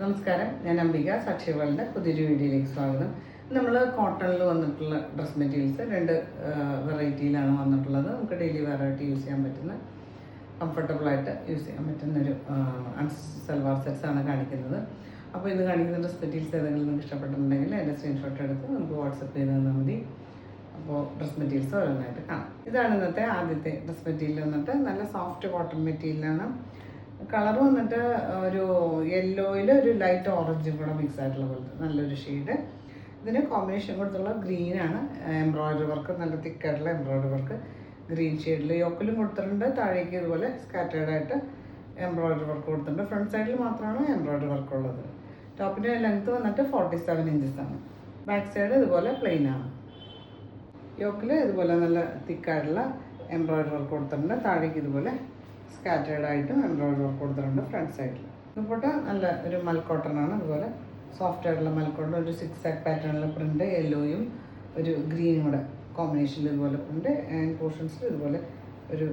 നമസ്കാരം, ഞാൻ അംബിക. സാക്ഷികളുടെ പുതിയൊരു വീഡിയോയിലേക്ക് സ്വാഗതം. നമ്മൾ കോട്ടണിൽ വന്നിട്ടുള്ള ഡ്രസ് മെറ്റീരിയൽസ് രണ്ട് വെറൈറ്റിയിലാണ് വന്നിട്ടുള്ളത്. നമുക്ക് ഡെയിലി വെറൈറ്റി യൂസ് ചെയ്യാൻ പറ്റുന്ന, കംഫർട്ടബിളായിട്ട് യൂസ് ചെയ്യാൻ പറ്റുന്നൊരു സൽവാർ സെറ്റ്സ് ആണ് കാണിക്കുന്നത്. അപ്പോൾ ഇത് കാണിക്കുന്ന ഡ്രസ് മെറ്റീരിയൽസ് ഏതെങ്കിലും നിങ്ങൾക്ക് ഇഷ്ടപ്പെട്ടിട്ടുണ്ടെങ്കിൽ അതിൻ്റെ സ്ക്രീൻഷോട്ട് എടുത്ത് നമുക്ക് വാട്സപ്പ് ചെയ്ത് തന്നാൽ മതി. അപ്പോൾ ഡ്രസ് മെറ്റീരിയൽസ് ഓരോന്നായിട്ട് കാണാം. ഇതാണ് ഇന്നത്തെ ആദ്യത്തെ ഡ്രസ് മെറ്റീരിയൽ. വന്നിട്ട് നല്ല സോഫ്റ്റ് കോട്ടൺ മെറ്റീരിയലാണ്. കളർ വന്നിട്ട് ഒരു യെല്ലോയിൽ ഒരു ലൈറ്റ് ഓറഞ്ചും കൂടെ മിക്സ് ആയിട്ടുള്ള പോലത്തെ നല്ലൊരു ഷെയ്ഡ്. ഇതിന് കോമ്പിനേഷൻ കൊടുത്തുള്ള ഗ്രീനാണ്. എംബ്രോയിഡറി വർക്ക്, നല്ല തിക്കായിട്ടുള്ള എംബ്രോയിഡറി വർക്ക് ഗ്രീൻ ഷെയ്ഡിൽ യോക്കിലും കൊടുത്തിട്ടുണ്ട്. താഴേക്ക് ഇതുപോലെ സ്കാറ്റേർഡായിട്ട് എംബ്രോയിഡറി വർക്ക് കൊടുത്തിട്ടുണ്ട്. ഫ്രണ്ട് സൈഡിൽ മാത്രമാണ് എംബ്രോയിഡറി വർക്ക് ഉള്ളത്. ടോപ്പിൻ്റെ ലെങ്ത്ത് വന്നിട്ട് 47 ഇഞ്ചസ് ആണ്. ബാക്ക് സൈഡ് ഇതുപോലെ പ്ലെയിൻ ആണ്. യോക്കിൽ ഇതുപോലെ നല്ല തിക്കായിട്ടുള്ള എംബ്രോയിഡറി വർക്ക് കൊടുത്തിട്ടുണ്ട്. താഴേക്ക് ഇതുപോലെ സ്കാറ്റേർഡായിട്ടും എംബ്രോയിഡറി വർക്ക് കൊടുത്തിട്ടുണ്ട് ഫ്രണ്ട് സൈഡിൽ. ദുപ്പട്ട നല്ല ഒരു മൽക്കോട്ടനാണ്. അതുപോലെ സോഫ്റ്റ് ആയിട്ടുള്ള മൽക്കോട്ടൺ, ഒരു 6 ആക്ക് പാറ്റേണിലെ പ്രിൻ്റ്, യെല്ലോയും ഒരു ഗ്രീനും കൂടെ കോമ്പിനേഷനിൽ ഇതുപോലെ പ്രിൻ്റ്. ആൻഡ് പോർഷൻസിൽ ഇതുപോലെ ഒരു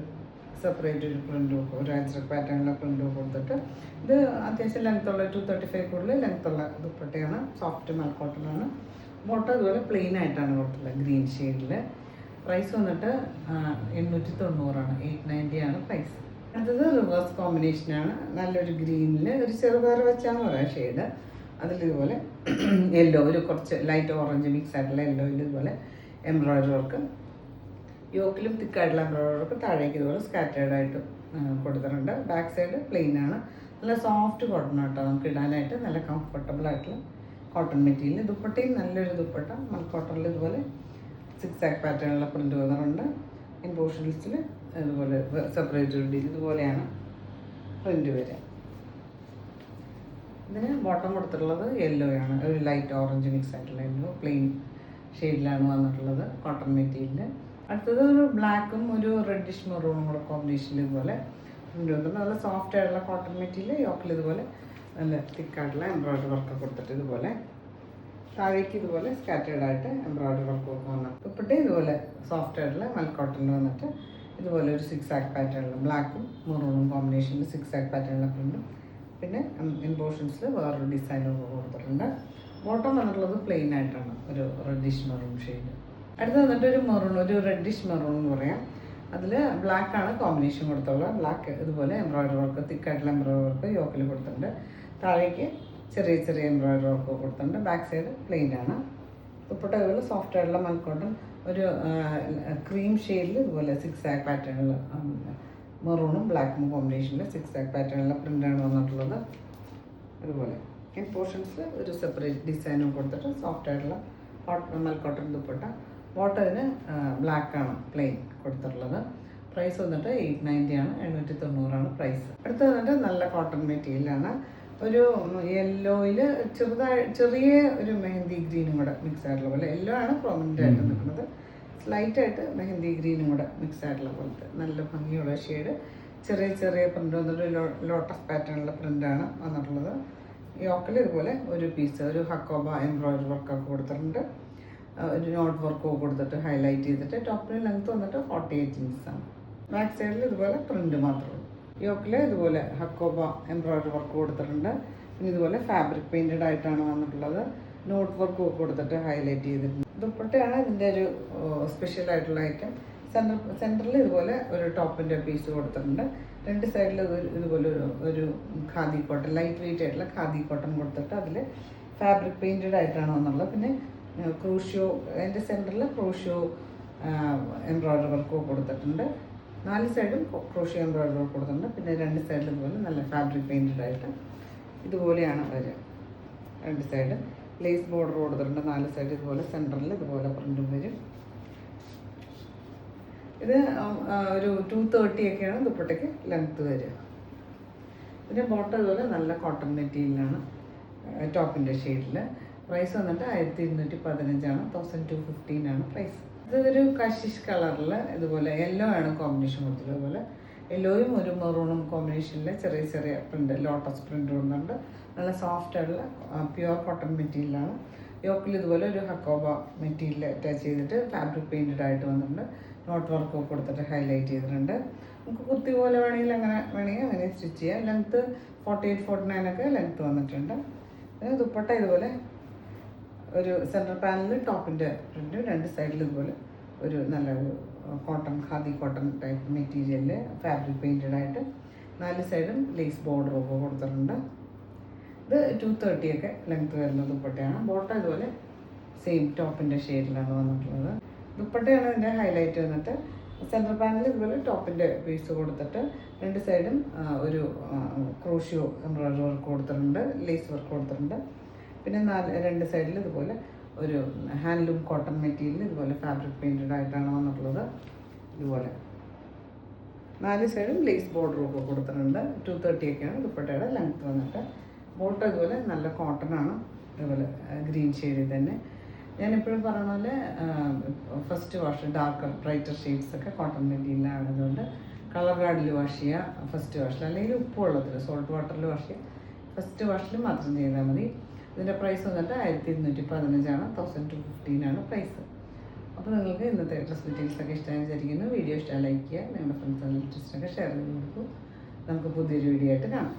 സെപ്പറേറ്റ് ഒരു പ്രിൻ്റും, ഒരു അജ്രക് പാറ്റേണിലെ പ്രിൻ്റും കൊടുത്തിട്ട് ഇത് അത്യാവശ്യം ലെങ്ത്തുള്ള 235 കൂടുതൽ ലെങ്ത്തുള്ള ദുപ്പട്ടയാണ്. സോഫ്റ്റ് മൽക്കോട്ടനാണ്. ബോട്ടം ഇതുപോലെ പ്ലെയിൻ ആയിട്ടാണ് കൊടുത്തിട്ടുള്ളത് ഗ്രീൻ ഷെയ്ഡിൽ. പ്രൈസ് വന്നിട്ട് 890 890 ആണ് പ്രൈസ്. അടുത്തത് റിവേഴ്സ് കോമ്പിനേഷനാണ്. നല്ലൊരു ഗ്രീനിൽ ഒരു ചെറുപയർ വെച്ചാണ് പറയാം ഷെയ്ഡ്. അതിലിതുപോലെ യെല്ലോ, ഒരു കുറച്ച് ലൈറ്റ് ഓറഞ്ച് മിക്സ് ആയിട്ടുള്ള യെല്ലോയിൽ ഇതുപോലെ എംബ്രോയിഡറി വർക്ക്, യോക്കിലും തിക്കായിട്ടുള്ള എംബ്രോയിഡറി വർക്ക്, താഴേക്ക് ഇതുപോലെ സ്കാറ്റേർഡായിട്ട് കൊടുത്തിട്ടുണ്ട്. ബാക്ക് സൈഡ് പ്ലെയിൻ ആണ്. നല്ല സോഫ്റ്റ് കോട്ടൺ ആട്ടോ നമുക്ക് ഇടാനായിട്ട്, നല്ല കംഫർട്ടബിൾ ആയിട്ടുള്ള കോട്ടൺ മെറ്റീരിയൽ. ദുപ്പട്ടയും നല്ലൊരു ദുപ്പട്ട മൽക്കോട്ടണിൽ ഇതുപോലെ 6 ആക്ക് പാറ്റേണിലുള്ള പ്രിൻ്റ് വന്നിട്ടുണ്ട്. ഇൻ പോർഷൻസിൽ ഇതുപോലെ സെപ്പറേറ്റ് ഡീൽ ഇതുപോലെയാണ് പ്രിൻ്റ് വരിക. ഇതിന് ബോട്ടം കൊടുത്തിട്ടുള്ളത് യെല്ലോ ആണ്, ഒരു ലൈറ്റ് ഓറഞ്ച് മിക്സ് ആയിട്ടുള്ള യെല്ലോ പ്ലെയിൻ ഷെയ്ഡിലാണ് വന്നിട്ടുള്ളത് കോട്ടൺ മെറ്റീരിയൽ. അടുത്തത് ഒരു ബ്ലാക്കും ഒരു റെഡിഷ് മെറൂണും കൂടെ കോമ്പിനേഷനിൽ ഇതുപോലെ പ്രിൻ്റ് വന്നിട്ടുണ്ട്. നല്ല സോഫ്റ്റ് ആയിട്ടുള്ള കോട്ടൺ മെറ്റീരിയൽ. യോക്കിൽ ഇതുപോലെ നല്ല തിക്കായിട്ടുള്ള എംബ്രോയിഡറി വർക്ക് കൊടുത്തിട്ട് ഇതുപോലെ താഴേക്ക് ഇതുപോലെ സ്കാറ്റേർഡായിട്ട് എംബ്രോയിഡറി വർക്ക് വന്നു. ദുപ്പട്ട ഇതുപോലെ സോഫ്റ്റ് ആയിട്ടുള്ള മൽക്കോട്ടണിൽ വന്നിട്ട് ഇതുപോലെ ഒരു 6 ആക്ക് പാറ്റേണിൽ ബ്ലാക്കും മെറൂണും കോമ്പിനേഷനിൽ 6 ആക്ക് പാറ്റേണിലെ പ്രിൻ്റും, പിന്നെ ഇൻ പോർഷൻസിൽ വേറൊരു ഡിസൈനും കൊടുത്തിട്ടുണ്ട്. ബോട്ടം വന്നിട്ടുള്ളത് പ്ലെയിൻ ആയിട്ടാണ്, ഒരു റെഡിഷ് മെറൂൺ ഷെയ്ഡ്. അടുത്ത് വന്നിട്ട് ഒരു മെറൂൺ, ഒരു റെഡിഷ് മെറൂൺ എന്ന് പറയാം. അതിൽ ബ്ലാക്കാണ് കോമ്പിനേഷൻ കൊടുത്തുള്ളത്. ബ്ലാക്ക് ഇതുപോലെ എംബ്രോയിഡറി വർക്ക്, തിക്കായിട്ടുള്ള എംബ്രോയിഡറി വർക്ക് യോക്കിൽ കൊടുത്തിട്ടുണ്ട്. താഴേക്ക് ചെറിയ ചെറിയ എംബ്രോയിഡറി വർക്ക് കൊടുത്തിട്ടുണ്ട്. ബാക്ക് സൈഡ് പ്ലെയിൻ ആണ്. ദുപ്പട്ട ഇതുപോലെ സോഫ്റ്റ് ആയിട്ടുള്ള മൽക്കോട്ടൺ, ഒരു ക്രീം ഷെയ്ഡിൽ ഇതുപോലെ 6 ആക്ക് പാറ്റേണിൽ മെറൂണും ബ്ലാക്കും കോമ്പിനേഷനിൽ 6 ആക്ക് പാറ്റേണിലെ പ്രിൻ്റാണ് വന്നിട്ടുള്ളത്. അതുപോലെ ഇൻ പോർഷൻസിൽ ഒരു സെപ്പറേറ്റ് ഡിസൈനും കൊടുത്തിട്ട് സോഫ്റ്റ് ആയിട്ടുള്ള മൽക്കോട്ടൺ ദുപ്പട്ട. ബോട്ടത്തിന് ബ്ലാക്കാണ് പ്ലെയിൻ കൊടുത്തിട്ടുള്ളത്. പ്രൈസ് വന്നിട്ട് 890 ആണ്, 890 പ്രൈസ്. അടുത്ത് വന്നിട്ട് നല്ല കോട്ടൺ മെറ്റീരിയലാണ്. ഒരു യെല്ലോയിൽ ചെറിയ ഒരു മെഹന്തി ഗ്രീനും കൂടെ മിക്സ് ആയിട്ടുള്ള പോലെ. യെല്ലോ ആണ് പ്രൊമിനൻ്റ് ആയിട്ട് നിൽക്കുന്നത്. സ്ലൈറ്റായിട്ട് മെഹന്തി ഗ്രീനും കൂടെ മിക്സ് ആയിട്ടുള്ള പോലത്തെ നല്ല ഭംഗിയുള്ള ഷെയ്ഡ്. ചെറിയ ചെറിയ പ്രിൻ്റ് വന്നിട്ട് ലോട്ടസ് പാറ്റേണിലുള്ള പ്രിൻ്റാണ് വന്നിട്ടുള്ളത്. യോക്കിൽ ഇതുപോലെ ഒരു പീസ്, ഒരു ഹക്കോബ എംബ്രോയിഡറി വർക്കൊക്കെ കൊടുത്തിട്ടുണ്ട്. ഒരു നോട്ട് വർക്കൊക്കെ കൊടുത്തിട്ട് ഹൈലൈറ്റ് ചെയ്തിട്ട്. ടോപ്പിന് ലെങ്ത്ത് വന്നിട്ട് 48 ഇഞ്ചസ് ആണ്. ബാക്ക് സൈഡിൽ ഇതുപോലെ പ്രിൻ്റ് മാത്രമേ ഉള്ളൂ. യോക്കിൽ ഇതുപോലെ ഹക്കോബ എംബ്രോയിഡറി വർക്ക് കൊടുത്തിട്ടുണ്ട്. പിന്നെ ഇതുപോലെ ഫാബ്രിക് പെയിൻറ്റഡ് ആയിട്ടാണ് വന്നിട്ടുള്ളത്. നോട്ട് വർക്ക് കൊടുത്തിട്ട് ഹൈലൈറ്റ് ചെയ്തിട്ടുണ്ട്. ദുപ്പട്ടയാണ് ഇതിൻ്റെ ഒരു സ്പെഷ്യൽ ആയിട്ടുള്ള ഐറ്റം. സെൻറ്ററിൽ ഇതുപോലെ ഒരു ടോപ്പിൻ്റെ പീസ് കൊടുത്തിട്ടുണ്ട്. രണ്ട് സൈഡിൽ ഇതുപോലെ ഒരു ഖാദി കോട്ടൺ, ലൈറ്റ് വെയിറ്റ് ആയിട്ടുള്ള ഖാദി കോട്ടൺ കൊടുത്തിട്ട് അതിൽ ഫാബ്രിക് പെയിൻറ്റഡ് ആയിട്ടാണ് വന്നുള്ളത്. പിന്നെ ക്രൂഷ്യോ, അതിൻ്റെ സെൻറ്ററിൽ ക്രൂഷ്യോ എംബ്രോയിഡറി വർക്ക് കൊടുത്തിട്ടുണ്ട്. 4 സൈഡും ക്രോഷ്യോ എംബ്രോയിഡറി വർക്ക് കൊടുത്തിട്ടുണ്ട്. പിന്നെ 2 സൈഡിൽ ഇതുപോലെ നല്ല ഫാബ്രിക് പെയിൻറ്റഡ് ആയിട്ട് ഇതുപോലെയാണ് വരിക. 2 സൈഡ് ലേസ് ബോർഡർ കൊടുത്തിട്ടുണ്ട്. 4 സൈഡ് ഇതുപോലെ സെൻറ്ററിൽ ഇതുപോലെ പ്രിൻറ്റും വരും. ഇത് ഒരു 230 ഒക്കെയാണ് ദുപ്പട്ടയ്ക്ക് ലെങ്ത്ത് വരിക. പിന്നെ ബോട്ടം ഇതുപോലെ നല്ല കോട്ടൺ മെറ്റീരിയലാണ് ടോപ്പിൻ്റെ ഷെയ്ഡിൽ. പ്രൈസ് വന്നിട്ട് 1215 ആണ്, 1215 ആണ് പ്രൈസ്. ഇതൊരു കഷിഷ് കളറിൽ ഇതുപോലെ യെല്ലോ ആണ് കോമ്പിനേഷൻ കൊടുത്തത്. അതുപോലെ യെല്ലോയും ഒരു മെറൂണും കോമ്പിനേഷനിൽ ചെറിയ ചെറിയ പ്രിൻ്റ്, ലോട്ടസ് പ്രിൻ്റ് വന്നിട്ടുണ്ട്. നല്ല സോഫ്റ്റ് ആയിട്ടുള്ള പ്യുവർ കോട്ടൺ മെറ്റീരിയലാണ്. യോക്കിൽ ഇതുപോലെ ഒരു ഹക്കോബ മെറ്റീരിയൽ അറ്റാച്ച് ചെയ്തിട്ട് ഫാബ്രിക് പെയിൻറ്റഡ് ആയിട്ട് വന്നിട്ടുണ്ട്. നോട്ട് വർക്കൊക്കെ കൊടുത്തിട്ട് ഹൈലൈറ്റ് ചെയ്തിട്ടുണ്ട്. നമുക്ക് കുർത്തി പോലെ വേണമെങ്കിൽ അങ്ങനെ സ്റ്റിച്ച് ചെയ്യാം. ലെങ്ത്ത് 48-49 ഒക്കെ ലെങ്ത്ത് വന്നിട്ടുണ്ട്. ദുപ്പട്ട ഇതുപോലെ ഒരു സെൻട്രൽ പാനലിൽ ടോപ്പിൻ്റെ പ്രിൻ്റ്, രണ്ട് സൈഡിൽ ഇതുപോലെ ഒരു നല്ലൊരു കോട്ടൺ, ഖാദി കോട്ടൺ ടൈപ്പ് മെറ്റീരിയലിൽ ഫാബ്രിക് പെയിൻറ്റഡ് ആയിട്ട് 4 സൈഡും ലേസ് ബോർഡറൊക്കെ കൊടുത്തിട്ടുണ്ട്. ഇത് 230 ഒക്കെ ലെങ്ത്ത് വരുന്ന ദുപ്പട്ടയാണ്. ബോട്ടം ഇതുപോലെ സെയിം ടോപ്പിൻ്റെ ഷെയ്ഡിലാണ് വന്നിട്ടുള്ളത്. ദുപ്പട്ടയാണ് ഇതിൻ്റെ ഹൈലൈറ്റ് വന്നിട്ട്. സെൻട്രൽ പാനൽ ഇതുപോലെ ടോപ്പിൻ്റെ പീസ് കൊടുത്തിട്ട് രണ്ട് സൈഡും ഒരു ക്രോഷ്യോ എംബ്രോയിഡറി വർക്ക് കൊടുത്തിട്ടുണ്ട്, ലേസ് വർക്ക് കൊടുത്തിട്ടുണ്ട്. പിന്നെ രണ്ട് സൈഡിൽ ഇതുപോലെ ഒരു ഹാൻഡ്ലൂം കോട്ടൺ മെറ്റീരിയൽ ഇതുപോലെ ഫാബ്രിക് പെയിൻറ്റഡ് ആയിട്ടാണ് വന്നിട്ടുള്ളത്. ഇതുപോലെ 4 സൈഡും ലേസ് ബോർഡറും ഒക്കെ കൊടുത്തിട്ടുണ്ട്. 230 ഒക്കെയാണ് ദുപ്പട്ടയുടെ ലെങ്ത്ത് വന്നിട്ട്. ബോട്ടം ഇതുപോലെ നല്ല കോട്ടണാണ്, ഇതുപോലെ ഗ്രീൻ ഷെയ്ഡിൽ തന്നെ. ഞാനെപ്പോഴും പറഞ്ഞ പോലെ first wash darker brighter shades ഒക്കെ കോട്ടൺ മെറ്റീരിയലാണ്. അതുകൊണ്ട് കളർ ഗാർഡിൽ വാഷ് ചെയ്യുക ഫസ്റ്റ് വാഷിൽ, അല്ലെങ്കിൽ ഉപ്പ് വെള്ളത്തിൽ സോൾട്ട് വാട്ടറിൽ വാഷ് ചെയ്യുക. ഫസ്റ്റ് വാഷിൽ മാത്രം ചെയ്താൽ മതി. ഇതിൻ്റെ പ്രൈസ് വന്നിട്ട് 1215 1215 പ്രൈസ്. അപ്പോൾ നിങ്ങൾക്ക് ഇന്നത്തെ ഡ്രസ് ഡീറ്റെയിൽസൊക്കെ ഇഷ്ടമായി വിചാരിക്കുന്നു. വീഡിയോ ഇഷ്ടമായി ലൈക്ക് ചെയ്യുക, നിങ്ങളുടെ ഫ്രണ്ട്സ് ആൻഡ് റിലേറ്റീവ്സിനൊക്കെ ഷെയർ ചെയ്ത് കൊടുക്കും. നമുക്ക് പുതിയൊരു വീഡിയോ ആയിട്ട് കാണാം.